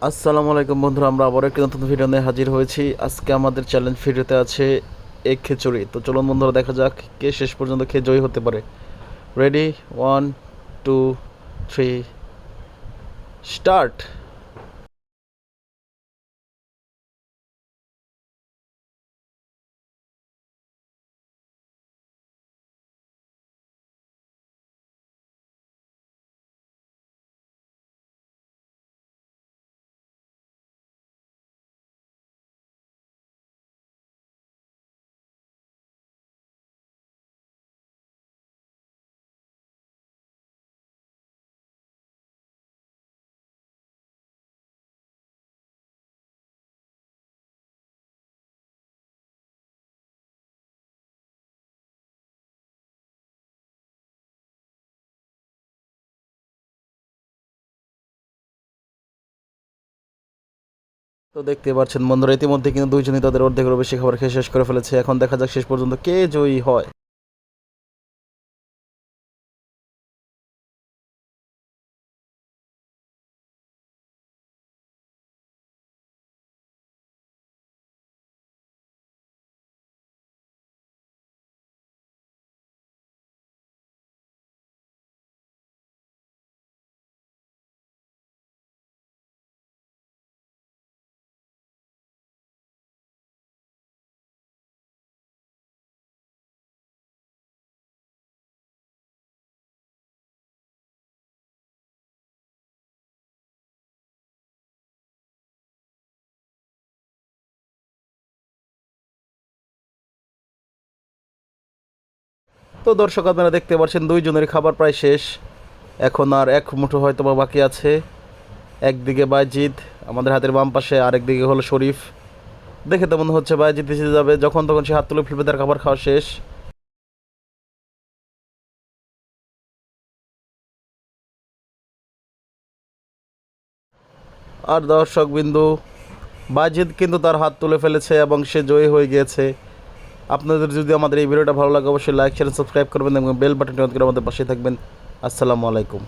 আসসালামু আলাইকুম বন্ধুরা, আমরা আবার একটি নতুন ভিডিও নিয়ে হাজির হয়েছি। আজকে আমাদের চ্যালেঞ্জ ভিডিওতে আছে এক খিচুড়ি। তো চলুন বন্ধুরা, দেখা যাক কে শেষ পর্যন্ত খেয়ে জয়ী হতে পারে। Ready, 1 2 3 start. তো দেখতে পাচ্ছেন বন্ধুরা, ইতিমধ্যে কিন্তু দুইজনই তাদের অর্ধেকেরও বেশি খাবার খেয়ে শেষ করে ফেলেছে। এখন দেখা যাক শেষ পর্যন্ত কে জয়ী হয়। তো দর্শক, আপনারা দেখতে পাচ্ছেন দুইজনের খাবার প্রায় শেষ। এখন আর এক মুঠো হয়তো বা বাকি আছে। একদিকে বাইজিদ আমাদের হাতের বাম পাশে, আরেকদিকে হলো শরীফ। দেখে তো মনে হচ্ছে বাইজিদ জিতে যাবে। যখন তখন সে হাত তুলে ফেলবে, তার খাবার খাওয়া শেষ। আর দর্শক বিন্দু, বাইজিদ কিন্তু তার হাত তুলে ফেলেছে এবং সে জয়ী হয়ে গিয়েছে। আপনাদের যদি আমাদের এই ভিডিওটা ভালো লাগে, অবশ্যই লাইক শেয়ার সাবস্ক্রাইব করবেন এবং বেল বাটনটি অন করে আমাদের পাশে থাকবেন। আসসালামু আলাইকুম।